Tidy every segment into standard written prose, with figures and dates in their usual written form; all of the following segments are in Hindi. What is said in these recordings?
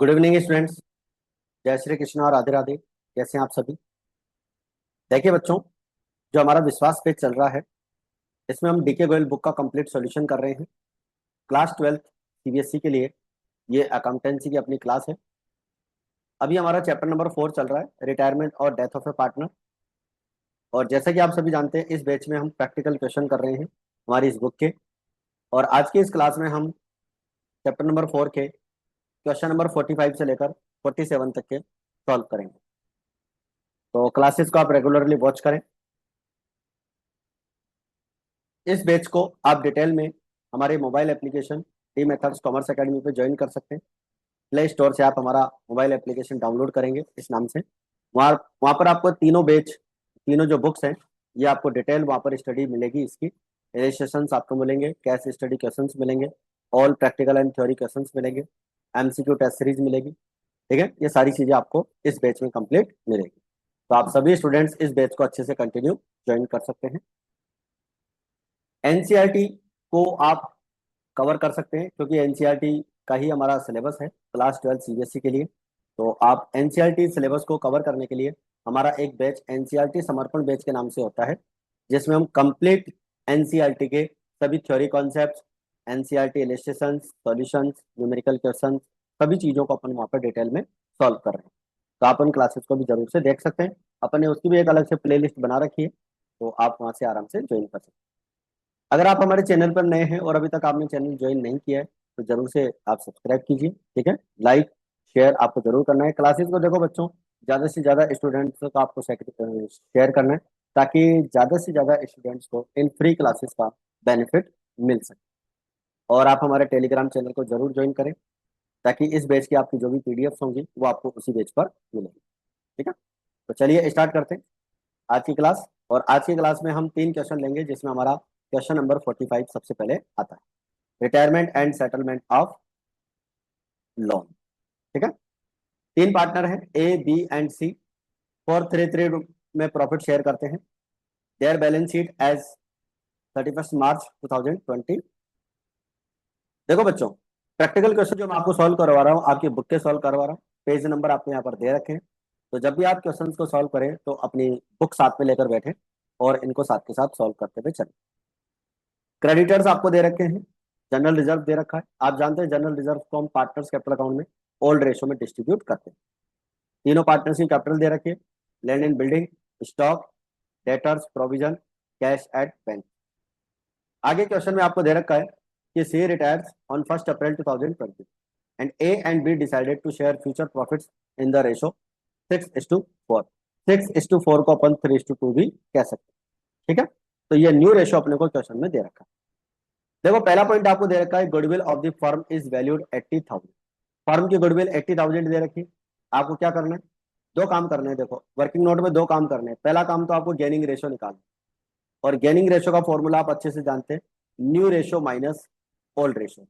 Good evening students. जय श्री कृष्ण और राधे राधे। कैसे हैं आप सभी? देखिए बच्चों, जो हमारा विश्वास पेज चल रहा है, इसमें हम डीके गोयल बुक का कंप्लीट सॉल्यूशन कर रहे हैं। क्लास 12 सीबीएसई के लिए ये अकाउंटेंसी की अपनी क्लास है। अभी हमारा चैप्टर नंबर 4 चल रहा है, रिटायरमेंट और डेथ ऑफ ए पार्टनर। और जैसा कि आप सभी जानते हैं, इस बैच में हम प्रैक्टिकल क्वेश्चन कर रहे हैं हमारी इस बुक के। और आज की इस क्लास में हम चैप्टर नंबर 4 के क्वेश्चन नंबर 45 से लेकर 47 तक के सॉल्व करेंगे। तो क्लासेस को आप रेगुलरली वॉच करें। इस बैच को आप डिटेल में हमारे mobile application T methods commerce academy पे ज्वाइन कर सकते हैं। प्ले स्टोर से आप हमारा मोबाइल एप्लीकेशन डाउनलोड करेंगे इस नाम से। वहाँ वहाँ पर आपको तीनों बैच, तीनों जो बुक्स हैं, ये आपको डिटेल वहाँ पर स्टडी मिलेगी। इसकी रजिस्ट्रेशंस आपको मिलेंगे, कैश स्टडी क्वेश्चंस मिलेंगे, all practical and theory questions मिलेंगे, एमसीक्यू टेस्ट सीरीज मिलेगी। ठीक है, ये सारी चीज़ें आपको इस बैच में कंप्लीट मिलेगी। तो आप सभी स्टूडेंट्स इस बैच को अच्छे से कंटिन्यू ज्वाइन कर सकते हैं। एनसीईआरटी को आप कवर कर सकते हैं क्योंकि एनसीईआरटी का ही हमारा सिलेबस है क्लास 12 सीबीएसई के लिए। तो आप एनसीईआरटी सिलेबस को कवर करने के लिए हमारा एक बैच एनसीईआरटी समर्पण बैच के नाम से होता है, जिसमें हम कंप्लीट एनसीईआरटी के सभी theory concept, NCERT illustrations, solutions, numerical question, सभी चीज़ों को अपन वहाँ पर डिटेल में सॉल्व कर रहे हैं। तो आप उन क्लासेस को भी जरूर से देख सकते हैं। अपन ने उसकी भी एक अलग से प्ले बना रखी है, तो आप वहाँ से आराम से ज्वाइन कर सकते हैं। अगर आप हमारे चैनल पर नए हैं और अभी तक आपने चैनल ज्वाइन नहीं किया है, तो जरूर से आप सब्सक्राइब कीजिए। ठीक है, लाइक शेयर आपको जरूर करना है। क्लासेस को देखो बच्चों, ज़्यादा से ज़्यादा स्टूडेंट्स को आपको शेयर करना है, ताकि ज़्यादा से ज़्यादा स्टूडेंट्स को इन फ्री क्लासेस का बेनिफिट मिल सके। और आप हमारे टेलीग्राम चैनल को जरूर ज्वाइन करें, ताकि इस बैच की आपकी जो भी पीडीएफ होंगी वो आपको उसी बैच पर मिलेगी। ठीक है, तो चलिए स्टार्ट करते हैं आज की क्लास। और आज की क्लास में हम 3 क्वेश्चन लेंगे, जिसमें हमारा क्वेश्चन नंबर 45 सबसे पहले आता है, retirement and settlement of loan. ठीक है, 3 पार्टनर हैं, ए बी एंड सी। 433 में प्रॉफिट शेयर करते हैं। देयर बैलेंस शीट एज 31 मार्च 2020। देखो बच्चों, प्रैक्टिकल क्वेश्चन जो मैं आपको सॉल्व करवा रहा हूँ, आपकी बुक के सॉल्व करवा रहा हूँ। पेज नंबर आपको यहाँ पर दे रखे हैं। तो जब भी आप क्वेश्चंस को सॉल्व करें तो अपनी बुक साथ में लेकर बैठे और इनको साथ के साथ सॉल्व करते हुए चलें। क्रेडिटर्स आपको दे रखे हैं, जनरल रिजर्व दे रखा है। आप जानते हैं जनरल रिजर्व को हम पार्टनर्स कैपिटल अकाउंट में ओल्ड रेशो में डिस्ट्रीब्यूट करते हैं। तीनों पार्टनर्स की कैपिटल दे रखी है, land and building, stock, debtors, provision, cash at bank. आगे क्वेश्चन में आपको दे रखा है कि C retires on 1 April 2020 and A and B decided to share future profits in the ratio 6:4। 6:4 को अपन 3:2 भी कह सकते हैं। ठीक है, तो ये न्यू रेशो अपने को क्वेश्चन में दे रखा है। देखो, पहला पॉइंट आपको दे रखा है, goodwill of the firm is valued 80,000। Firm की गुडविल 80,000 दे रखी है। आपको क्या करना है? दो काम करने हैं। देखो, वर्किंग नोट में दो काम करने हैं। पहला काम तो आपको गेनिंग रेशो निकालना, और गेनिंग रेशो का फॉर्मूला आप अच्छे से जानते हैं, new ratio minus old ratio.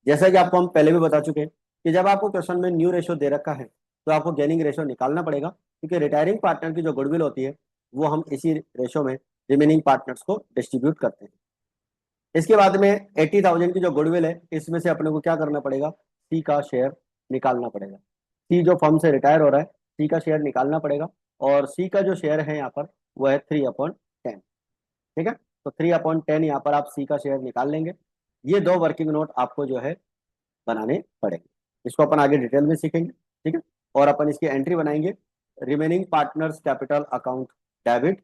जैसा कि आपको हम पहले भी बता चुके हैं कि जब आपको क्वेश्चन में न्यू रेशो दे रखा है तो आपको गेनिंग रेशो निकालना पड़ेगा, क्योंकि रिटायरिंग पार्टनर की जो गुडविल होती है वो हम इसी रेशो में रिमेनिंग पार्टनर्स को डिस्ट्रीब्यूट करते हैं। इसके बाद में 80,000 की जो गुडविल है, इसमें से अपने को क्या करना पड़ेगा? सी का शेयर निकालना पड़ेगा। सी जो फर्म से रिटायर हो रहा है, सी का शेयर निकालना पड़ेगा। और सी का जो शेयर है यहाँ पर वो है 3/10। ठीक है, तो 3/10 यहाँ पर आप सी का शेयर निकाल लेंगे। ये दो वर्किंग नोट आपको जो है बनाने पड़ेंगे। इसको अपन आगे डिटेल में सीखेंगे। ठीक है, और अपन इसकी एंट्री बनाएंगे, remaining partners capital account debit.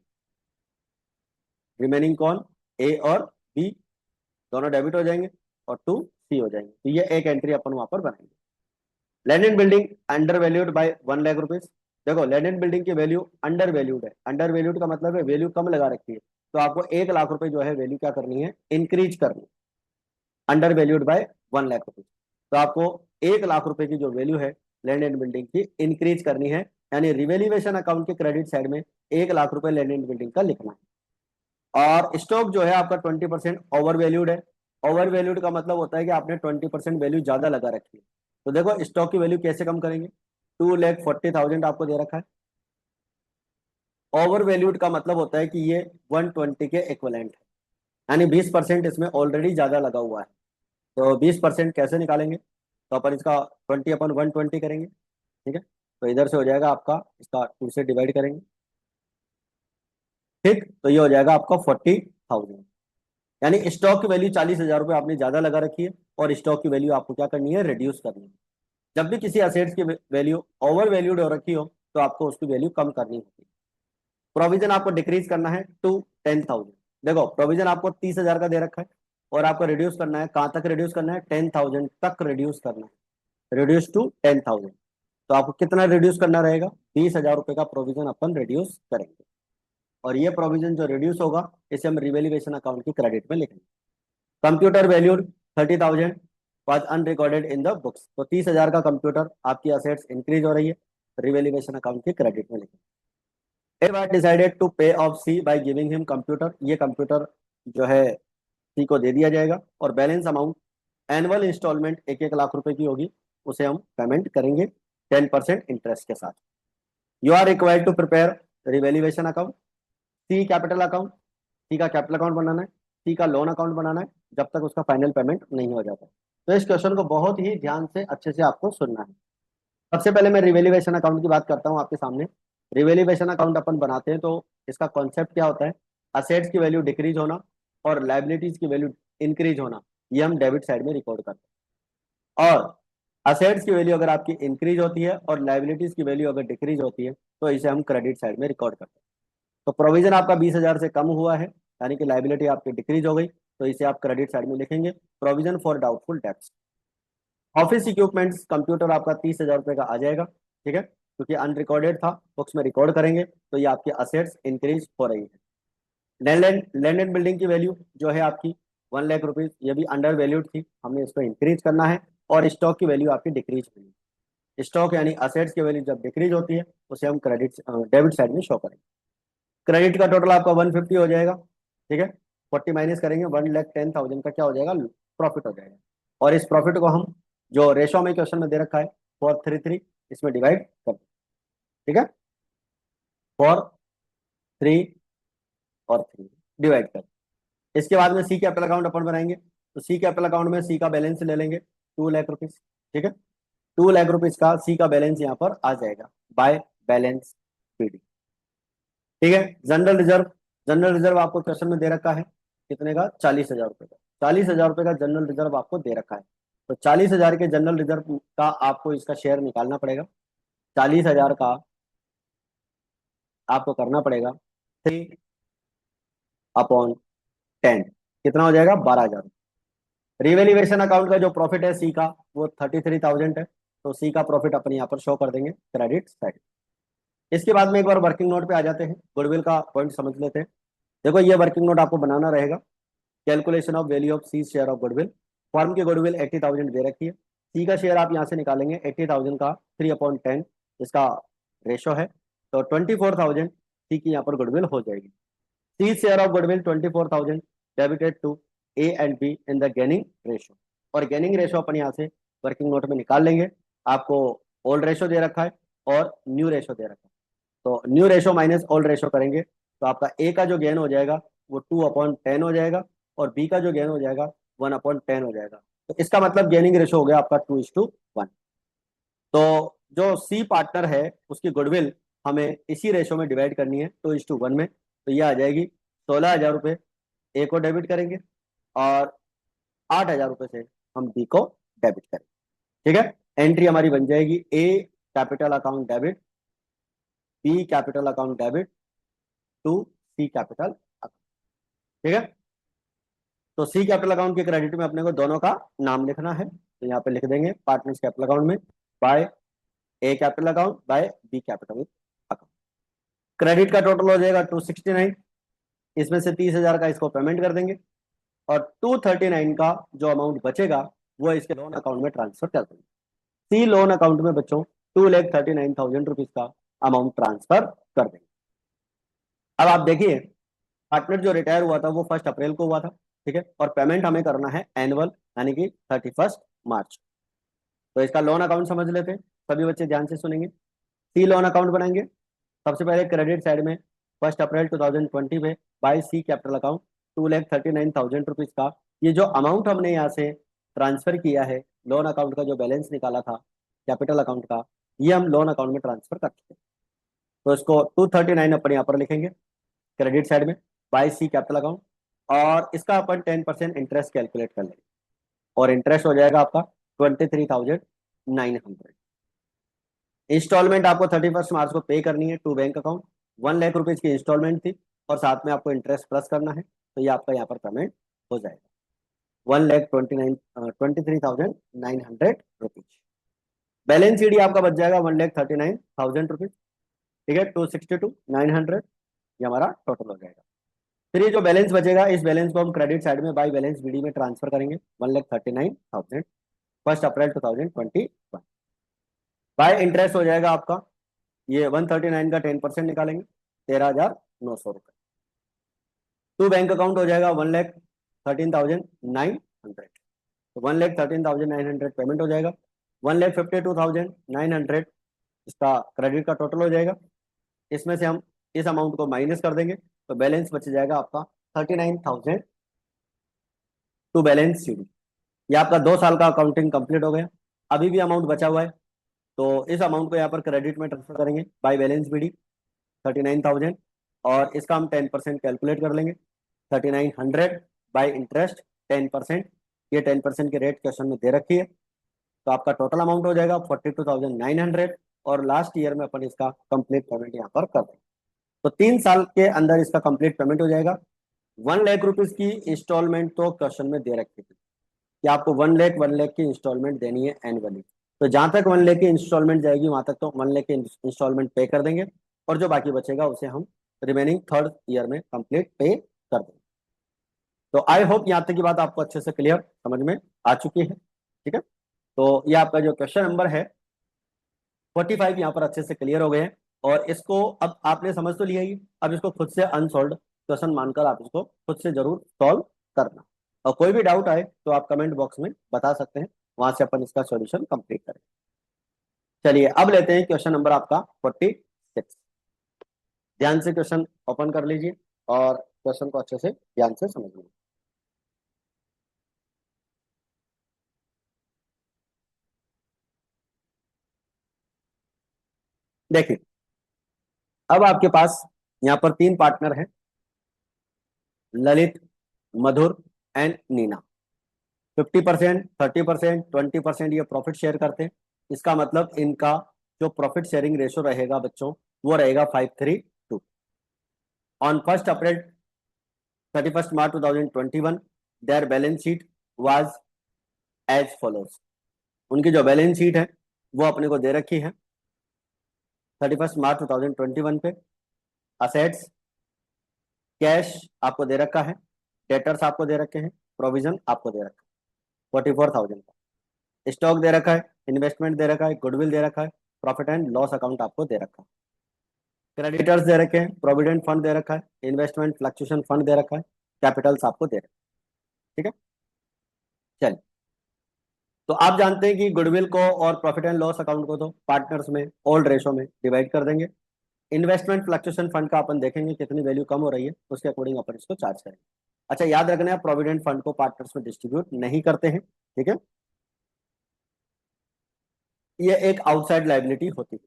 Remaining कौन? ए और बी दोनों डेबिट हो जाएंगे और 2 सी हो जाएंगे। तो ये एक एंट्री अपन वहां पर बनाएंगे। Land and building under valued bye 1 lakh rupees. देखो, लैंड एंड बिल्डिंग की वैल्यू अंडर वैल्यूड है। अंडर वैल्यूड का मतलब है वैल्यू कम लगा रखी है, तो आपको 1 लाख रुपए जो है वैल्यू क्या करनी है? इंक्रीज करनी। Under valued bye 1 lakh rupees, तो आपको 1 लाख रुपए की जो वैल्यू है लैंड एंड बिल्डिंग की इंक्रीज करनी है। यानी रिवेल्यूएशन अकाउंट के क्रेडिट साइड में 1 लाख रुपए लैंड एंड बिल्डिंग का लिखना है। और स्टॉक जो है आपका 20% ओवर वैल्यूड है। ओवर वैल्यूड का मतलब होता है कि आपने 20% वैल्यू ज्यादा लगा रखी है। तो देखो, स्टॉक की वैल्यू कैसे कम करेंगे? 2,40,000 आपको दे रखा है। ओवर वैल्यूड का मतलब होता है कि ये 120 के इक्वलेंट है, यानी 20% इसमें ऑलरेडी ज्यादा लगा हुआ है। तो 20% कैसे निकालेंगे? तो अपन इसका 20/120 करेंगे, ठीक है। तो इधर से हो जाएगा आपका, इसका 2 से डिवाइड करेंगे, ठीक। तो ये हो जाएगा आपका 40,000। यानी स्टॉक की वैल्यू 40,000 रुपये आपने ज्यादा लगा रखी है, और स्टॉक की वैल्यू आपको क्या करनी है, रिड्यूस करनी है। जब भी किसी असेट्स की वैल्यू ओवर वैल्यूड हो रखी हो, तो आपको उसकी वैल्यू कम करनी होती है। प्रोविजन आपको डिक्रीज करना है टू 10,000। देखो प्रोविजन आपको 30,000 का दे रखा है, और आपको रिड्यूस करना है, कहाँ तक रिड्यूस करना है, 10,000 तक रिड्यूस करना है, रिड्यूस टू 10,000। तो आपको कितना रिड्यूस करना रहेगा, 20,000 रुपये का प्रोविजन अपन रिड्यूस करेंगे। और ये प्रोविजन जो रिड्यूस होगा, इसे हम रिवेल्युएशन अकाउंट की क्रेडिट में लिखेंगे। Computer valued 30,000 was unrecorded in the books. तो 30,000 का कंप्यूटर आपकी असेट्स इंक्रीज हो रही है, रिवेल्युएशन अकाउंट की क्रेडिट में लिखेंगे। If I decided to pay off C by giving him computer, ये कंप्यूटर जो है सी को दे दिया जाएगा, और balance amount annual instalment 1-1 lakh रुपए की होगी, उसे हम पेमेंट करेंगे 10% इंटरेस्ट के साथ। You are required to prepare revaluation account, C capital account, C का कैपिटल अकाउंट बनाना है, सी का लोन अकाउंट बनाना है, जब तक उसका फाइनल पेमेंट नहीं हो जाता। तो इस क्वेश्चन को बहुत ही ध्यान से अच्छे से आपको सुनना है। सबसे पहले मैं रिवेल्युएशन अकाउंट की बात करता हूँ आपके सामने। रिवेल्युएशन अकाउंट अपन बनाते हैं तो इसका कॉन्सेप्ट क्या होता है, असेट्स की वैल्यू डिक्रीज होना और लाइबिलिटीज की वैल्यू इंक्रीज होना, ये हम डेबिट साइड में रिकॉर्ड करते हैं। और असेट्स की वैल्यू अगर आपकी इंक्रीज होती है और लाइबिलिटीज की वैल्यू अगर डिक्रीज होती है, तो इसे हम क्रेडिट साइड में रिकॉर्ड करते हैं। तो प्रोविजन आपका 20,000 से कम हुआ है, यानी कि लाइबिलिटी आपकी डिक्रीज हो गई, तो इसे आप क्रेडिट साइड में लिखेंगे, provision for doubtful debts. Office equipments computer आपका 30,000 रुपये का आ जाएगा, ठीक है, क्योंकि अनरिकॉर्डेड था, बुक्स में रिकॉर्ड करेंगे, तो ये आपकी असेट्स इंक्रीज हो रही है। लैंड एंड बिल्डिंग की वैल्यू जो है आपकी 1 लाख रुपीज, ये भी अंडर वैल्यूड थी, हमें इसको इंक्रीज करना है। और स्टॉक की वैल्यू आपकी डिक्रीज हुई है। स्टॉक यानी असेट्स की वैल्यू जब डिक्रीज होती है, उसे हम क्रेडिट डेबिट साइड में शो करेंगे। क्रेडिट का टोटल आपका 150 हो जाएगा, ठीक है। 40 माइनस करेंगे, 1,10,000 का क्या हो जाएगा, प्रॉफिट हो जाएगा। और इस प्रॉफिट को हम जो रेशो में क्वेश्चन में दे रखा है 4:3, इसमें डिवाइड कर दें, ठीक है। 4, 3 और 3 डिवाइड कर। इसके बाद में सी कैपिटल अकाउंट अपन बनाएंगे। तो सी कैपिटल अकाउंट में सी का बैलेंस ले लेंगे 2 लाख रुपीज, ठीक है। 2 लाख रुपीज का सी का बैलेंस यहाँ पर आ जाएगा बाय बैलेंस पीडी, ठीक है। जनरल रिजर्व आपको क्वेश्चन में दे रखा है कितने का, 40,000 रुपये का। 40,000 रुपये का जनरल रिजर्व आपको दे रखा है। तो 40,000 के जनरल रिजर्व का आपको इसका शेयर निकालना पड़ेगा। 40,000 का आपको करना पड़ेगा 3/10, कितना हो जाएगा, 12,000। रिवेल्युएशन अकाउंट का जो प्रॉफिट है सी का, वो 33,000 है, तो सी का प्रॉफिट अपने यहाँ पर शो कर देंगे क्रेडिट साइड। इसके बाद में एक बार वर्किंग नोट पे आ जाते हैं, गुडविल का पॉइंट समझ लेते हैं। देखो ये वर्किंग नोट आपको बनाना रहेगा। Calculation of value of C share of goodwill. Firm की गुडविल 80,000 दे रखी है, सी का शेयर आप यहाँ से निकालेंगे 80,000 का 3/10, इसका रेशो है, तो 24,000 सी की यहाँ पर गुडविल हो जाएगी। C share of goodwill 24,000 debited to A and B in the gaining ratio. और गेनिंग रेशो अपन यहाँ से वर्किंग नोट में निकाल लेंगे। आपको ओल्ड रेशो दे रखा है और न्यू रेशो दे रखा है, तो new ratio minus old ratio करेंगे, तो आपका ए का जो गेन हो जाएगा वो 2/10 हो जाएगा, और बी का जो गेन हो जाएगा 1/10 हो जाएगा। तो इसका मतलब गेनिंग रेशो हो गया आपका 2:1। तो जो सी पार्टनर है उसकी गुडविल हमें इसी रेशो में डिवाइड करनी है 2:1 में, तो ये आ जाएगी 16,000 रुपये ए को डेबिट करेंगे, और 8,000 रुपये से हम बी को डेबिट करेंगे, ठीक है। एंट्री हमारी बन जाएगी A capital account debit, B capital account debit to C capital account, ठीक है। तो सी कैपिटल अकाउंट के क्रेडिट में अपने को दोनों का नाम लिखना है, तो यहाँ पे लिख देंगे पार्टनर्स कैपिटल अकाउंट में by A capital account by B capital account. Credit का टोटल हो जाएगा 269, इसमें से 30,000 का इसको पेमेंट कर देंगे, और 239 का जो अमाउंट बचेगा वो इसके लोन अकाउंट में ट्रांसफर कर देंगे। सी लोन अकाउंट में बच्चों 2,39,000 रुपीज का अमाउंट ट्रांसफर कर देंगे। अब आप देखिए, पार्टनर जो रिटायर हुआ था वो 1 अप्रैल को हुआ था, ठीक है, और पेमेंट हमें करना है एनुअल, यानी कि 31 मार्च। तो इसका लोन अकाउंट समझ लेते हैं, सभी बच्चे ध्यान से सुनेंगे। सी लोन अकाउंट बनाएंगे। सबसे पहले क्रेडिट साइड में 1 अप्रैल 2020 में बाय सी कैपिटल अकाउंट 2,39,000 रुपीज का ये जो अमाउंट हमने यहाँ से ट्रांसफर किया है, लोन अकाउंट का जो बैलेंस निकाला था कैपिटल अकाउंट का, ये हम लोन अकाउंट में ट्रांसफर कर चुके हैं। तो इसको 239 अपन यहाँ पर लिखेंगे क्रेडिट साइड में, बाय सी कैपिटल अकाउंट, और इसका अपन 10% इंटरेस्ट कैलकुलेट कर लेंगे, और इंटरेस्ट हो जाएगा आपका 23,900। इंस्टॉलमेंट आपको 31 मार्च को पे करनी है to bank account. 1 lakh rupees की इंस्टॉलमेंट थी, और साथ में आपको इंटरेस्ट प्लस करना है, तो ये आपका यहाँ पर पेमेंट हो जाएगा 1,29,23,900 रुपीज। बैलेंस शीट आपका बच जाएगा 1,39,000 रुपीज। ठीक है, 262,900 ये हमारा टोटल हो जाएगा। फिर ये जो बैलेंस बचेगा, इस बैलेंस को हम क्रेडिट साइड में बाई बैलेंस बीडी में ट्रांसफर करेंगे 1,39,000 1 अप्रैल 2021। बाय इंटरेस्ट हो जाएगा आपका, ये 139 का 10% निकालेंगे 13,900 रुपये। टू बैंक अकाउंट हो जाएगा 1,13,900, तो 1,13,900 पेमेंट हो जाएगा। 1,52,900 इसका क्रेडिट का टोटल हो जाएगा। इसमें से हम इस अमाउंट को माइनस कर देंगे, तो बैलेंस बच जाएगा आपका 39,000 टू बैलेंस शीट। ये आपका 2 साल का अकाउंटिंग कंप्लीट हो गया। अभी भी अमाउंट बचा हुआ है, तो इस अमाउंट को यहाँ पर क्रेडिट में ट्रांसफर करेंगे बाय बैलेंस बीडी 39,000, और इसका हम 10% कैलकुलेट कर लेंगे 3,900 बाय इंटरेस्ट 10%। ये 10% की रेट क्वेश्चन में दे रखी है, तो आपका टोटल अमाउंट हो जाएगा 42,900, और लास्ट ईयर में अपन इसका कंप्लीट पेमेंट यहाँ पर कर देंगे। तो 3 साल के अंदर इसका कंप्लीट पेमेंट हो जाएगा। 1 लाख रुपीज की इंस्टॉलमेंट तो क्वेश्चन में दे रखी थी कि आपको 1 लाख की इंस्टॉलमेंट देनी है एनुअली, तो जहां तक 1 लाख की इंस्टॉलमेंट जाएगी वहां तक तो 1 लाख की इंस्टॉलमेंट पे कर देंगे, और जो बाकी बचेगा उसे हम रिमेनिंग थर्ड ईयर में कंप्लीट पे कर देंगे। तो आई होप यहाँ तक की बात आपको अच्छे से क्लियर समझ में आ चुकी है। ठीक है, तो ये आपका जो क्वेश्चन नंबर है 45 यहाँ पर अच्छे से क्लियर हो गए हैं, और इसको अब आपने समझ तो लिया ही, अब इसको खुद से अनसॉल्व क्वेश्चन मानकर आप इसको खुद से जरूर सॉल्व करना, और कोई भी डाउट आए तो आप कमेंट बॉक्स में बता सकते हैं, वहां से अपन इसका सॉल्यूशन कंप्लीट करें। चलिए अब लेते हैं क्वेश्चन नंबर आपका 46। ध्यान से क्वेश्चन ओपन कर लीजिए और क्वेश्चन को अच्छे से ध्यान से समझ लीजिए। देखिए, अब आपके पास यहाँ पर 3 पार्टनर हैं, ललित, मधुर एंड नीना। 50%, 30%, 20% ये प्रॉफिट शेयर करते हैं। इसका मतलब इनका जो प्रॉफिट शेयरिंग रेशो रहेगा बच्चों, वो रहेगा 5:3:2। On 1 April 31 March 2021 their balance sheet was as follows. उनकी जो बैलेंस शीट है वो अपने को दे रखी है 31 मार्च 2021 पे। असेट्स, कैश आपको दे रखा है, डेटर्स आपको दे रखे हैं, प्रोविजन आपको दे रखा है 44,000 का, स्टॉक दे रखा है, इन्वेस्टमेंट दे रखा है, गुडविल दे रखा है, प्रॉफिट एंड लॉस अकाउंट आपको दे रखा है, क्रेडिटर्स दे रखे हैं, प्रोविडेंट फंड दे रखा है, इन्वेस्टमेंट फ्लक्चुएशन फंड दे रखा है, कैपिटल्स आपको दे रखा है। ठीक है, चलिए, तो आप जानते हैं कि गुडविल को और प्रॉफिट एंड लॉस अकाउंट को तो पार्टनर्स में ओल्ड रेशो में डिवाइड कर देंगे। इन्वेस्टमेंट फ्लक्चुएशन फंड का अपन देखेंगे कितनी वैल्यू कम हो रही है, उसके अकॉर्डिंग अपन इसको चार्ज करेंगे। अच्छा, याद रखना है प्रोविडेंट फंड को पार्टनर्स में डिस्ट्रीब्यूट नहीं करते हैं। ठीक है, ये एक आउटसाइड लाइबिलिटी होती है।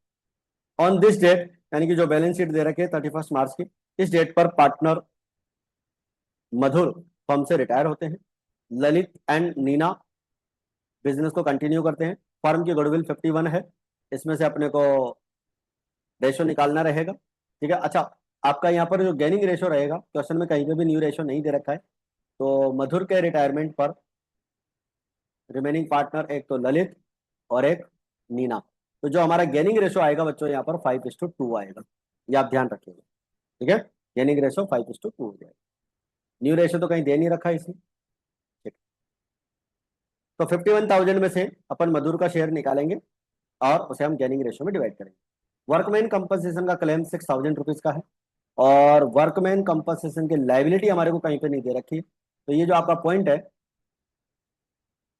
ऑन दिस डेट, यानी कि जो बैलेंस शीट दे रखी है 31 मार्च की, इस डेट पर पार्टनर मधुर फर्म से रिटायर होते हैं, ललित एंड नीना बिजनेस को कंटिन्यू करते हैं। फर्म की गुडविल 51 है, इसमें से अपने को रेशो निकालना रहेगा। ठीक है, अच्छा, आपका यहाँ पर जो गेनिंग रेशो रहेगा, क्वेश्चन में कहीं पे भी न्यू रेशो नहीं दे रखा है, तो मधुर के रिटायरमेंट पर रिमेनिंग पार्टनर एक तो ललित और एक नीना, तो जो हमारा गेनिंग रेशो आएगा बच्चों यहाँ पर 5:2 आएगा, ये आप ध्यान रखिएगा। ठीक है, गेनिंग रेशो 5:2 हो जाएगा, न्यू रेशो तो कहीं दे नहीं रखा है इसमें। ठीक, तो 51,000 में से अपन मधुर का शेयर निकालेंगे और उसे हम गेनिंग रेशो में डिवाइड करेंगे। वर्कमैन कंपनसेशन का क्लेम 6,000 रुपीज का है, और वर्कमैन कंपनसेशन की लाइबिलिटी हमारे को कहीं पे नहीं दे रखी है, तो ये जो आपका पॉइंट है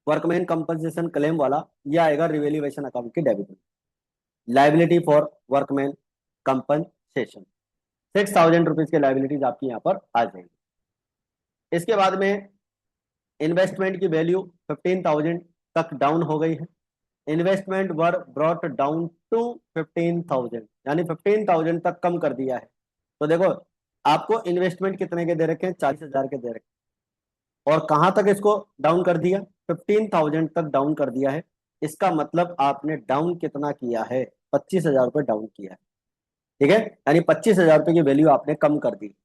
वर्कमैन कंपनसेशन क्लेम वाला, ये आएगा रिवेल्यूएशन अकाउंट की डेबिट में। Liability for workman compensation 6,000 rupees की लाइबिलिटीज आपकी यहाँ पर आ जाएगी। इसके बाद में इन्वेस्टमेंट की वैल्यू 15,000 तक डाउन हो गई है। Investment were brought down to 15,000, यानी 15,000 तक कम कर दिया है। तो देखो, आपको इन्वेस्टमेंट कितने के दे रखे हैं, 40,000 के दे रखे हैं, और कहां तक इसको डाउन कर दिया, 15,000 तक डाउन कर दिया है। इसका मतलब आपने डाउन कितना किया है, 25,000 रुपये डाउन किया है। ठीक है, यानी 25,000 रुपये की वैल्यू आपने कम कर दी।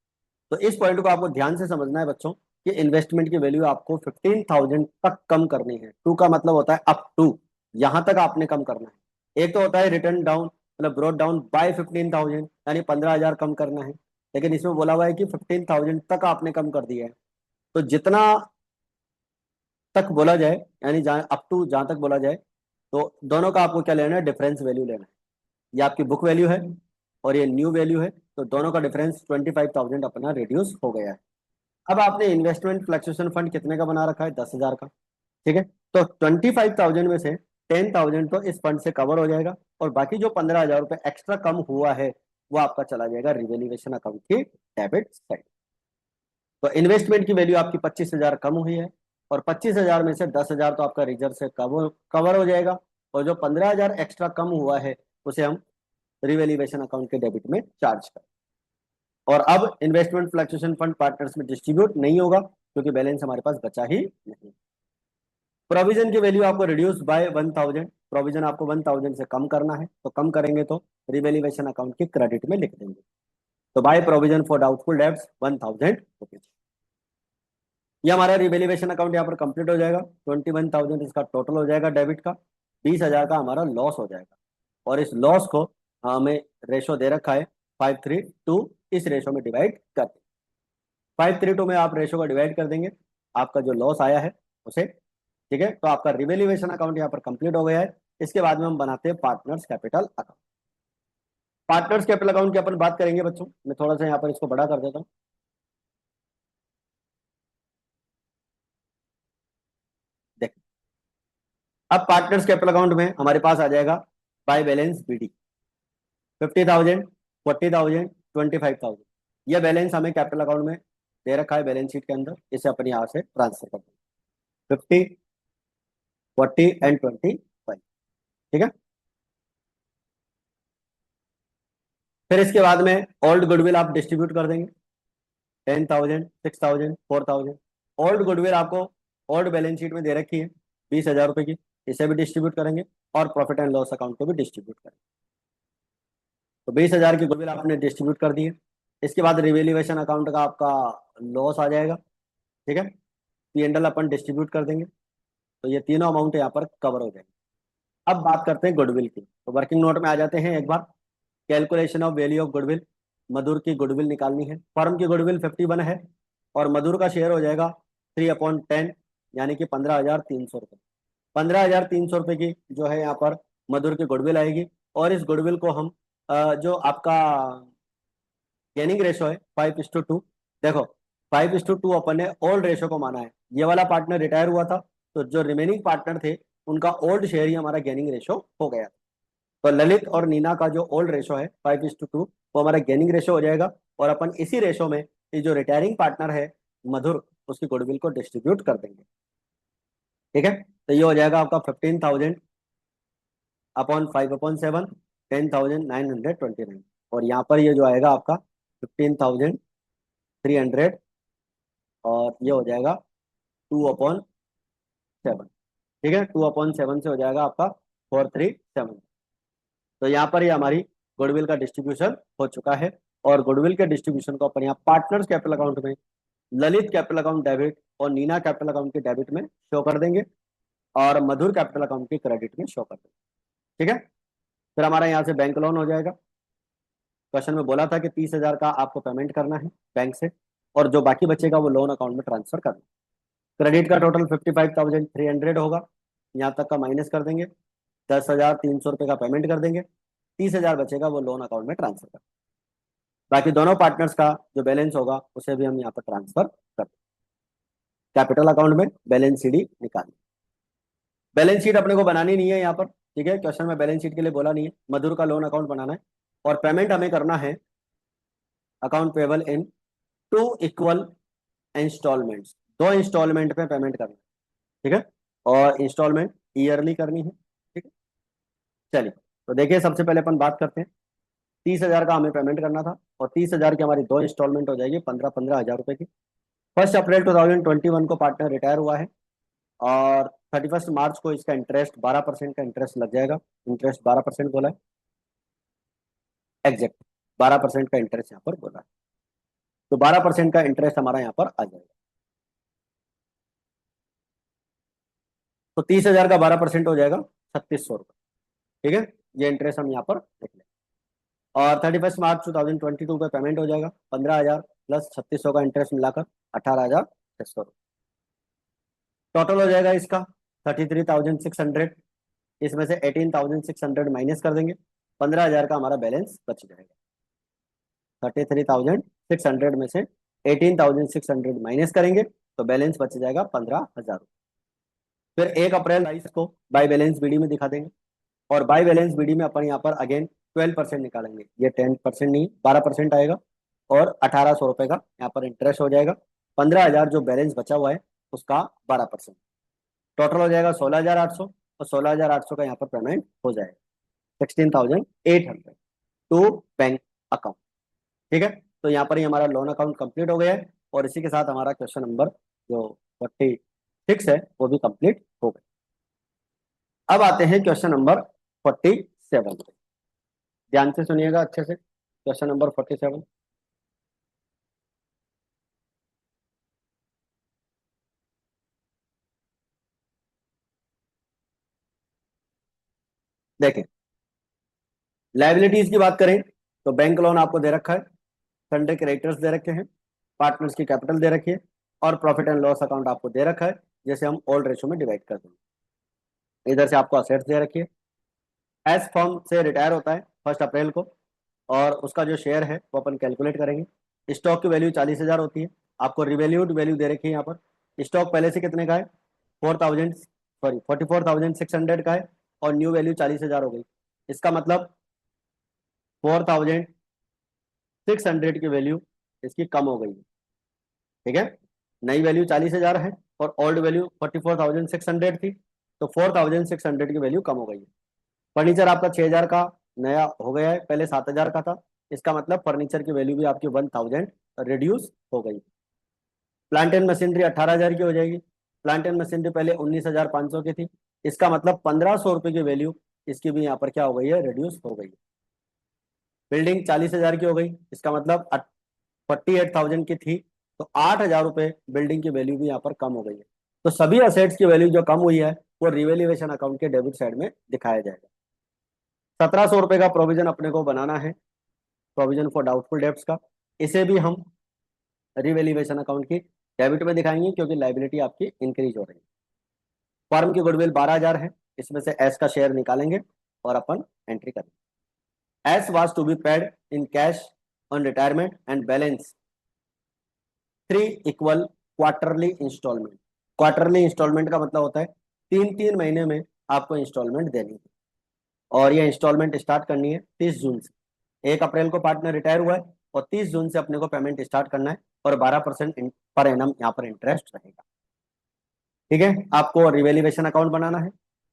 तो इस पॉइंट को आपको ध्यान से समझना है बच्चों, कि इन्वेस्टमेंट की वैल्यू आपको 15,000 तक कम करनी है। टू का मतलब होता है अप टू, यहां तक आपने कम करना है। एक तो होता है रिटर्न डाउन, मतलब ब्रॉट डाउन बाय 15,000, यानी 15,000 कम करना है। लेकिन इसमें बोला हुआ है कि 15,000 तक आपने कम कर दिया है। तो जितना तक बोला जाए, यानी जहाँ अप टू जहां तक बोला जाए, तो दोनों का आपको क्या लेना है, डिफरेंस वैल्यू लेना है। ये आपकी बुक वैल्यू है और ये न्यू वैल्यू है, तो दोनों का डिफरेंस 25,000 अपना रिड्यूस हो गया है। अब आपने इन्वेस्टमेंट फ्लक्चुएशन फंड कितने का बना रखा है, 10,000 का। ठीक है, तो 25,000 में से 10,000 तो इस फंड से कवर हो जाएगा, और बाकी जो 15,000 रुपये एक्स्ट्रा कम हुआ है, वो आपका चला जाएगा रिवेल्यूएशन अकाउंट की डेबिट साइड। तो इन्वेस्टमेंट की वैल्यू आपकी 25,000 कम हुई है, और 25,000 में से 10,000 तो आपका रिजर्व से कवर कवर हो जाएगा, और जो 15,000 एक्स्ट्रा कम हुआ है, उसे हम रिवेल्यूएशन अकाउंट के डेबिट में चार्ज करें। और अब इन्वेस्टमेंट फ्लक्चुएशन फंड पार्टनर्स में डिस्ट्रीब्यूट नहीं होगा, क्योंकि बैलेंस हमारे पास बचा ही नहीं। प्रोविजन की वैल्यू आपको रिड्यूस बाय 1,000, प्रोविजन आपको 1,000 से कम करना है, तो कम करेंगे तो रिवेल्यूएशन अकाउंट के क्रेडिट में लिख देंगे। तो by provision for doubtful debts 1,000 rupees. ये हमारा रिवेल्यूएशन अकाउंट यहाँ पर कंप्लीट हो जाएगा। 21,000 इसका टोटल हो जाएगा डेबिट का, 20,000 का हमारा लॉस हो जाएगा। और इस लॉस को हमें रेशो दे रखा है 5:3, इस रेशो में डिवाइड कर देंगे। 5:3 में आप रेशो का डिवाइड कर देंगे, आपका जो लॉस आया है उसे। ठीक है, तो आपका रिवेल्यूएशन अकाउंट यहाँ पर कंप्लीट हो गया है। इसके बाद में हम बनाते हैं partners capital account. Partners capital account की अपन बात करेंगे बच्चों, मैं थोड़ा सा यहाँ पर इसको बड़ा कर देता हूँ। देख, अब पार्टनर्स कैपिटल अकाउंट में हमारे पास आ जाएगा बाय बैलेंस बीडी, 50,000, 40,000, 25,000। यह बैलेंस हमें कैपिटल अकाउंट में दे रखा है बैलेंस शीट के अंदर, इसे अपन यहाँ से ट्रांसफर कर देंगे। 50, 40 एंड 25। ठीक है, फिर इसके बाद में ओल्ड गुडविल आप डिस्ट्रीब्यूट कर देंगे, 10,000, 6,000, 4,000। ओल्ड गुडविल आपको ओल्ड बैलेंस शीट में दे रखी है 20,000 रुपए की, इसे भी डिस्ट्रीब्यूट करेंगे, और प्रॉफिट एंड लॉस अकाउंट को भी डिस्ट्रीब्यूट करेंगे। तो 20,000 की गुडविल आपने डिस्ट्रीब्यूट कर दी है। इसके बाद रिवेल्यूएशन अकाउंट का आपका लॉस आ जाएगा। ठीक है, P&L अपन डिस्ट्रीब्यूट कर देंगे, तो ये तीनों अमाउंट यहाँ पर कवर हो जाएंगे। अब बात करते हैं गुडविल की, तो वर्किंग नोट में आ जाते हैं एक बार। Calculation of value of goodwill, Madhur की गुडविल निकालनी है। फर्म की गुडविल 51 है, और मधुर का शेयर हो जाएगा 3/10, यानी कि 15,300 रुपये। 15,300 रुपये की जो है यहाँ पर मधुर की गुडविल आएगी। और इस गुडविल को हम जो आपका गेनिंग रेशो है 5:2, देखो 5:2 अपन ने ओल्ड रेशो को माना है। ये वाला पार्टनर रिटायर हुआ था, तो जो रिमेनिंग पार्टनर थे उनका ओल्ड शेयर ही हमारा गेनिंग रेशो हो गया। तो ललित और नीना का जो ओल्ड रेशो है 5:2, वो हमारा गेनिंग रेशो हो जाएगा, और अपन इसी रेशो में ये जो रिटायरिंग पार्टनर है मधुर, उसकी गुडविल को डिस्ट्रीब्यूट कर देंगे। ठीक है, तो ये हो जाएगा आपका 15,000 अपॉन 5/7, 10,929। और यहाँ पर ये जो आएगा आपका 15,300, और ये हो जाएगा 2/7। ठीक है, 2/7 से हो जाएगा आपका 437। तो यहाँ पर ये हमारी गुडविल का डिस्ट्रीब्यूशन हो चुका है। और गुडविल के डिस्ट्रीब्यूशन को अपन यहाँ पार्टनर्स कैपिटल अकाउंट में ललित कैपिटल अकाउंट डेबिट और नीना कैपिटल अकाउंट के डेबिट में शो कर देंगे, और मधुर कैपिटल अकाउंट के क्रेडिट में शो कर देंगे। ठीक है, फिर हमारा यहाँ से बैंक लोन हो जाएगा। क्वेश्चन में बोला था कि 30,000 का आपको पेमेंट करना है बैंक से, और जो बाकी बचेगा वो लोन अकाउंट में ट्रांसफर करना। क्रेडिट का टोटल 55,300 होगा, यहाँ तक का माइनस कर देंगे, 10,300 रुपये का पेमेंट कर देंगे, 30,000 बचेगा वो लोन अकाउंट में ट्रांसफर कर। बाकी दोनों पार्टनर्स का जो बैलेंस होगा उसे भी हम यहाँ पर ट्रांसफर कर देंगे। कैपिटल अकाउंट में बैलेंस शीट निकालनी। बैलेंस शीट अपने को बनानी नहीं है यहाँ पर। ठीक है, क्वेश्चन में बैलेंस शीट के लिए बोला नहीं है, मधुर का लोन अकाउंट बनाना है, और पेमेंट हमें करना है account payable in 2 equal instalments, 2 instalment पे पेमेंट करना है। ठीक है, और इंस्टॉलमेंट ईयरली करनी है। ठीक है, चलिए तो देखिए सबसे पहले अपन बात करते हैं। 30,000 का हमें पेमेंट करना था और 30,000 की हमारी दो इंस्टॉलमेंट हो जाएगी 15,000 रुपए की। 1 अप्रैल 2021 को पार्टनर रिटायर हुआ है और 31 मार्च को इसका इंटरेस्ट 12% का इंटरेस्ट लग जाएगा। इंटरेस्ट 12% बोला है, एग्जैक्ट 12% का इंटरेस्ट यहाँ पर बोला है। तो 12% का इंटरेस्ट हमारा यहाँ पर आ जाएगा। तो 30,000 का 12% हो जाएगा 3600 रुपये। ठीक है, ये इंटरेस्ट हम यहाँ पर देख लें। और 31 मार्च 2022 पे पेमेंट हो जाएगा 15,000 प्लस 3600 का इंटरेस्ट मिलाकर 18,600 रुपये। टोटल हो जाएगा इसका 33,600। इसमें से 18,600 माइनस कर देंगे, 15,000 का हमारा बैलेंस बच जाएगा। 33,600 में से 18,600 माइनस करेंगे तो बैलेंस बच जाएगा 15,000। फिर 1 अप्रैल 2022 को बाय बैलेंस बीडी में दिखा देंगे और बाय बैलेंस बीडी में अपन यहाँ पर अगेन 12% निकालेंगे। ये 10% नहीं 12% आएगा और 1,800 रुपये का यहाँ पर इंटरेस्ट हो जाएगा। 15,000 जो बैलेंस बचा हुआ है उसका 12%। टोटल हो जाएगा 16,800 और 16,800 का यहाँ पर पेमेंट हो जाएगा 16,800 टू बैंक अकाउंट। ठीक है, तो यहाँ पर ही हमारा लोन अकाउंट कंप्लीट हो गया है और इसी के साथ हमारा क्वेश्चन नंबर जो 46 है वो भी कंप्लीट हो गया। अब आते हैं क्वेश्चन नंबर 47 पे। ध्यान से सुनिएगा अच्छे से, क्वेश्चन नंबर 47। देखें, लाइबिलिटीज की बात करें तो बैंक लोन आपको दे रखा है, सन्डे क्रेडिटर्स दे रखे हैं, पार्टनर्स की कैपिटल दे रखी है और प्रॉफिट एंड लॉस अकाउंट आपको दे रखा है, जैसे हम ओल्ड रेशो में डिवाइड कर देंगे। इधर से आपको असेट्स दे रखी है। एस फर्म से रिटायर होता है 1 अप्रैल को और उसका जो शेयर है वो अपन कैलकुलेट करेंगे। स्टॉक की वैल्यू 40,000 होती है। आपको रिवैल्यूड वैल्यू दे रखी है यहाँ पर। स्टॉक पहले से कितने का है, 44,600 का है और न्यू वैल्यू 40,000 हो गई। इसका मतलब 4,600 की वैल्यू इसकी कम हो गई है। ठीक है, नई वैल्यू 40,000 है और ओल्ड वैल्यू 44,600 थी, तो 4,600 की वैल्यू कम हो गई है। फर्नीचर आपका 6,000 का नया हो गया है, पहले 7,000 का था। इसका मतलब फर्नीचर की वैल्यू भी आपकी 1,000 रिड्यूस हो गई। प्लांट एंड मशीनरी 18,000 की हो जाएगी। प्लांट एंड मशीनरी पहले 19,500 की थी। इसका मतलब 1,500 रुपये की वैल्यू इसकी भी यहाँ पर क्या हो गई है, रिड्यूस हो गई है। बिल्डिंग 40,000 की हो गई, इसका मतलब 48,000 की थी, तो 8,000 रुपये बिल्डिंग की वैल्यू भी यहाँ पर कम हो गई है। तो सभी असेट्स की वैल्यू जो कम हुई है वो रिवेल्यूएशन अकाउंट के डेबिट साइड में दिखाया जाएगा। 1,700 रुपये का प्रोविजन अपने को बनाना है, प्रोविजन फॉर डाउटफुल डेब्ट्स का। इसे भी हम रिवेल्यूएशन अकाउंट की डेबिट में दिखाएंगे क्योंकि लाइबिलिटी आपकी इंक्रीज हो रही है। फर्म की गुडविल 12,000 है, इसमें से एस का शेयर निकालेंगे और अपन एंट्री करेंगे। As was to be paid in cash on retirement and balance 3 equal quarterly instalment. Quarterly instalment का मतलब होता है 3-3 महीने में आपको इंस्टॉलमेंट देनी है और ये इंस्टॉलमेंट स्टार्ट करनी है 30 जून से। 1 अप्रैल को पार्टनर रिटायर हुआ है और 30 जून से अपने को पेमेंट स्टार्ट करना है और 12% पर एनम यहाँ पर इंटरेस्ट रहेगा। ठीक है, आपको रिवेल्यूएशन अकाउंट बनाना है,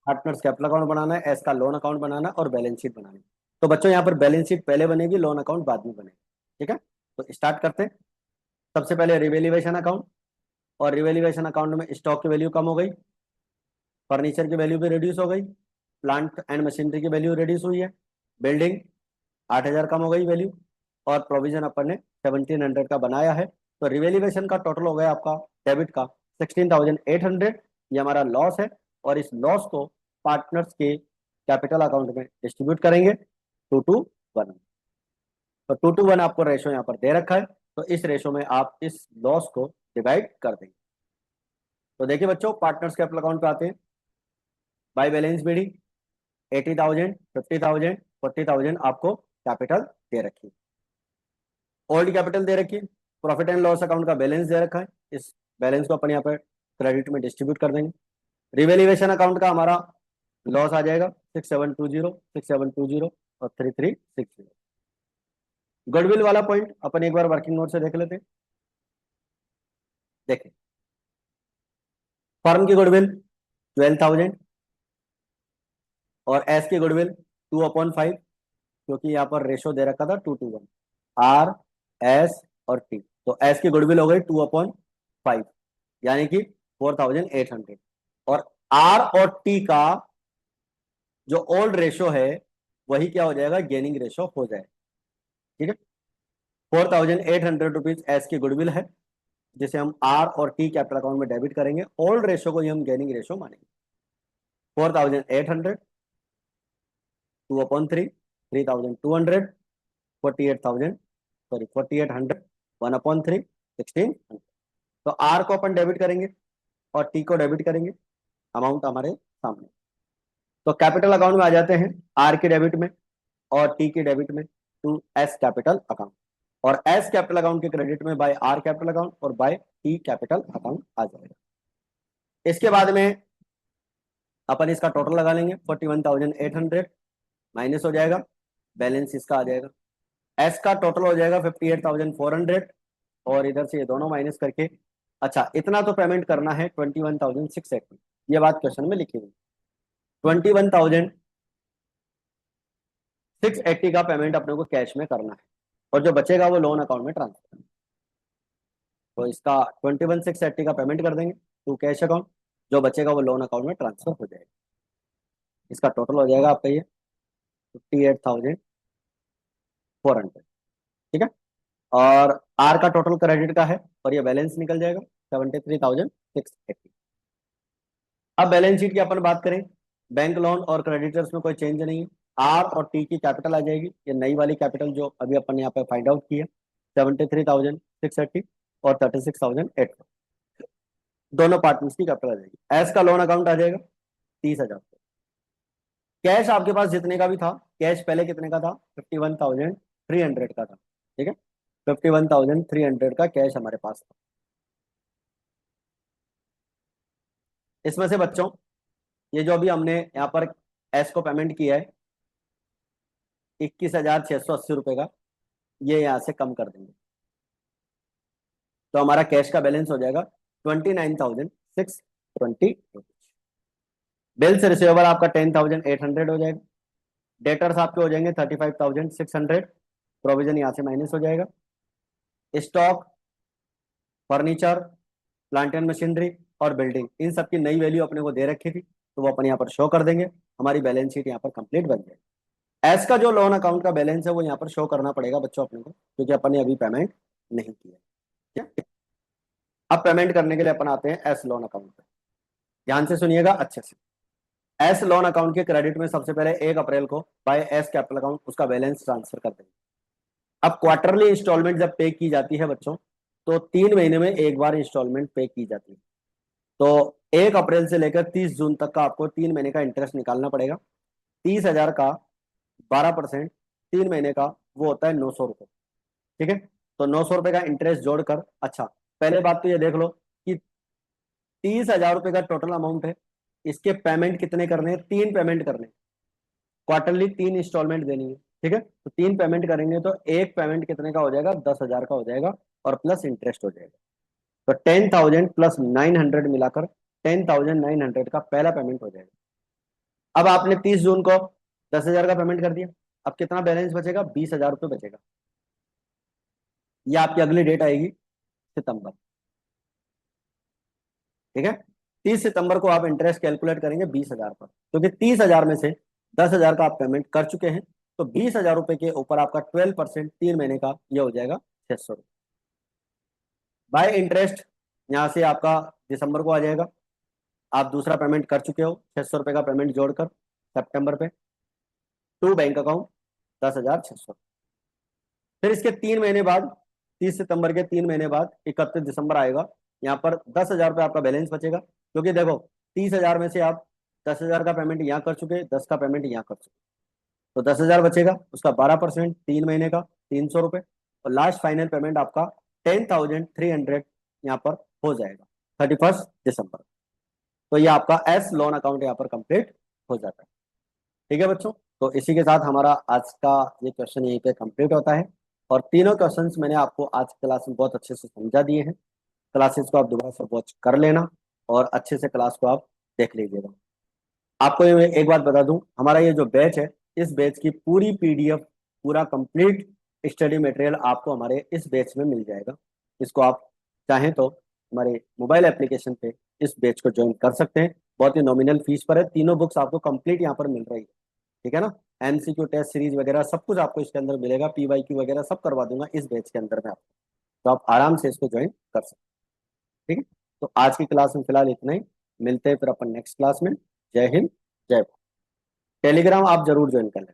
पार्टनर्स कैपिटल अकाउंट बनाना है, एस का लोन अकाउंट बनाना है और बैलेंस शीट बनानी है। तो बच्चों यहाँ पर बैलेंस शीट पहले बनेगी, लोन अकाउंट बाद में बनेगा। ठीक है, तो स्टार्ट करते हैं। सबसे पहले रिवेल्यूएशन अकाउंट, और रिवेल्यूएशन अकाउंट में स्टॉक की वैल्यू कम हो गई, फर्नीचर की वैल्यू भी रिड्यूस हो गई, प्लांट एंड मशीनरी की वैल्यू रिड्यूस हुई है, बिल्डिंग 8,000 कम हो गई वैल्यू और प्रोविजन अपन ने 1,700 का बनाया है। तो रिवेल्यूएशन का टोटल हो गया आपका डेबिट का 16,800। ये हमारा लॉस है और इस लॉस को पार्टनर्स के कैपिटल अकाउंट में डिस्ट्रीब्यूट करेंगे 2:1। तो 2:1 आपको रेशो यहाँ पर दे रखा है, तो इस रेशो में आप इस लॉस को डिवाइड कर देंगे। तो देखिए बच्चों, पार्टनर्स कैपिटल अकाउंट पे आते हैं। बाय बैलेंस बीडी 80,000, 50,000, 40,000 आपको कैपिटल दे रखी है। ओल्ड कैपिटल दे रखी है। प्रॉफिट एंड लॉस अकाउंट का बैलेंस दे रखा है, इस बैलेंस को अपन यहाँ पर क्रेडिट में डिस्ट्रीब्यूट कर देंगे। रिवेल्यूएशन अकाउंट का हमारा लॉस आ जाएगा 6,720, 6,720 और 3,360। गुडविल वाला पॉइंट अपन एक बार वर्किंग नोट से देख लेते हैं। देखें, फर्म की गुडविल 12,000, और एस की गुडविल 2/5, क्योंकि यहाँ पर रेशो दे रखा था 2:1, आर, एस और टी। तो एस की गुडविल हो गई 2/5, यानी कि 4800। और आर और टी का जो ओल्ड रेशो है वही क्या हो जाएगा, गेनिंग रेशो हो जाएगा। ठीक है, 4800 रुपीज एस की गुडविल है, जिसे हम आर और टी कैपिटल अकाउंट में डेबिट करेंगे। ओल्ड रेशो को ही हम गेनिंग रेशो मानेंगे। 4800, 2/3, 3200, 48,000, सॉरी 4800, 1/3, 1600। तो आर को अपन डेबिट करेंगे और टी को डेबिट करेंगे, अमाउंट हमारे सामने। तो कैपिटल अकाउंट में आ जाते हैं, आर के डेबिट में और टी के डेबिट में, टू एस कैपिटल अकाउंट। और एस कैपिटल अकाउंट के क्रेडिट में बाय आर कैपिटल अकाउंट और बाय टी कैपिटल अकाउंट आ जाएगा। इसके बाद में अपन इसका टोटल लगा लेंगे, 41,800 माइनस हो जाएगा, बैलेंस इसका आ जाएगा। एस का टोटल हो जाएगा 58,400, और इधर से ये दोनों माइनस करके, अच्छा इतना तो पेमेंट करना है 21,680, ये बात क्वेश्चन में लिखी हुई। 21,680 का पेमेंट अपने को कैश में करना है, और जो बचेगा वो लोन अकाउंट में ट्रांसफर करना है। तो इसका 21,680 का पेमेंट कर देंगे टू कैश अकाउंट, जो बचेगा वो लोन अकाउंट में ट्रांसफर हो जाएगा। इसका टोटल हो जाएगा आपका ये 58,400। ठीक है, और आर का टोटल क्रेडिट का है, और ये बैलेंस निकल जाएगा 73,680। अब बैलेंस शीट की अपन बात करें, बैंक लोन और क्रेडिटर्स में कोई चेंज नहीं है। आर और टी की कैपिटल आ जाएगी, ये नई वाली कैपिटल जो अभी अपन यहाँ पे फाइंड आउट की है, 73,680 और 36,800, दोनों पार्टनर्स की कैपिटल आ जाएगी। एस का लोन अकाउंट आ जाएगा 30,000। कैश आपके पास जितने का भी था, कैश पहले कितने का था, 51,300 का था। ठीक है, 51,300 का कैश हमारे पास था। इसमें से बच्चों ये जो अभी हमने यहाँ पर एस को पेमेंट किया है 21,680 रुपए का, ये यहाँ से कम कर देंगे, तो हमारा कैश का बैलेंस हो जाएगा 29,620 रुपीज। बिल्स रिसीवेबल आपका 10,800 हो जाएगा। डेटर्स आपके हो जाएंगे 35,600, प्रोविजन यहाँ से माइनस हो जाएगा। Stock, furniture, plant and machinery और बिल्डिंग, इन सब की नई वैल्यू अपने को दे रखी थी, तो वो अपन यहाँ पर शो कर देंगे, हमारी बैलेंस शीट यहाँ पर कंप्लीट बन जाएगी। एस का जो लोन अकाउंट का बैलेंस है वो यहाँ पर शो करना पड़ेगा बच्चों अपने को, क्योंकि अपन ने अभी पेमेंट नहीं किया। ठीक है, अब पेमेंट करने के लिए अपन आते हैं एस लोन अकाउंट पे। ध्यान से सुनिएगा अच्छे से। एस लोन अकाउंट के क्रेडिट में सबसे पहले 1 अप्रैल को बाय एस कैपिटल अकाउंट उसका बैलेंस ट्रांसफर कर देंगे। अब क्वार्टरली इंस्टॉलमेंट जब पे की जाती है बच्चों, तो 3 महीने में एक बार इंस्टॉलमेंट पे की जाती है। तो 1 अप्रैल से लेकर 30 जून तक का आपको 3 महीने का इंटरेस्ट निकालना पड़ेगा। 30,000 का 12%, 3 महीने का वो होता है 900 रुपये। ठीक है, तो 900 रुपये का इंटरेस्ट जोड़कर, अच्छा पहले बात तो ये देख लो कि 30,000 रुपये का टोटल अमाउंट है, इसके पेमेंट कितने करने हैं, 3 पेमेंट करने, क्वार्टरली 3 इंस्टॉलमेंट देनी है। ठीक है, तो 3 पेमेंट करेंगे तो एक पेमेंट कितने का हो जाएगा, 10,000 का हो जाएगा, और प्लस इंटरेस्ट हो जाएगा। तो 10,000 प्लस 900 मिलाकर 10,900 का पहला पेमेंट हो जाएगा। अब आपने 30 जून को 10,000 का पेमेंट कर दिया, अब कितना बैलेंस बचेगा, 20,000 रुपये बचेगा। ये आपकी अगली डेट आएगी सितंबर। ठीक है, 30 सितंबर को आप इंटरेस्ट कैलकुलेट करेंगे 20,000 पर, क्योंकि 30,000 में से 10,000 का आप पेमेंट कर चुके हैं, तो 20,000 रुपये के ऊपर आपका 12% 3 महीने का ये हो जाएगा 600 रुपये बाय इंटरेस्ट। यहाँ से आपका दिसंबर को आ जाएगा, आप दूसरा पेमेंट कर चुके हो 600 रुपये का पेमेंट जोड़कर सितंबर पे, टू बैंक अकाउंट 10,600। फिर इसके 3 महीने बाद, 30 सितंबर के 3 महीने बाद 31 दिसंबर आएगा, यहाँ पर 10,000 रुपये आपका बैलेंस बचेगा, क्योंकि देखो 30,000 में से आप 10,000 का पेमेंट यहाँ कर चुके, 10 का पेमेंट यहाँ कर चुके, तो 10,000 बचेगा, उसका 12% 3 महीने का 300 रुपये, और लास्ट फाइनल पेमेंट आपका 10,300 यहाँ पर हो जाएगा 31 दिसंबर। तो ये आपका एस लोन अकाउंट यहाँ पर कंप्लीट हो जाता है। ठीक है बच्चों, तो इसी के साथ हमारा आज का ये क्वेश्चन यहीं पे कंप्लीट होता है, और तीनों क्वेश्चंस मैंने आपको आज की क्लास में बहुत अच्छे से समझा दिए हैं। क्लासेस को आप दोबारा से वॉच कर लेना, और अच्छे से क्लास को आप देख लीजिएगा। आपको मैं एक बात बता दूं, हमारा ये जो बैच है, इस बैच की पूरी पीडीएफ, पूरा कंप्लीट स्टडी मटेरियल आपको हमारे इस बैच में मिल जाएगा। इसको आप चाहें तो हमारे मोबाइल एप्लीकेशन पे इस बैच को ज्वाइन कर सकते हैं। बहुत ही नॉमिनल फीस पर है, तीनों बुक्स आपको कंप्लीट यहाँ पर मिल रही है। ठीक है ना। एमसीक्यू टेस्ट सीरीज वगैरह सब कुछ आपको इसके अंदर मिलेगा, पीवाईक्यू वगैरह सब करवा दूंगा इस बैच के अंदर में आपको। तो आप आराम से इसको ज्वाइन कर सकते हैं। ठीक है। तो आज की क्लास में फिलहाल इतना ही। मिलते हैं फिर अपन नेक्स्ट क्लास में। जय हिंद, जय भारत। टेलीग्राम आप जरूर ज्वाइन कर लें।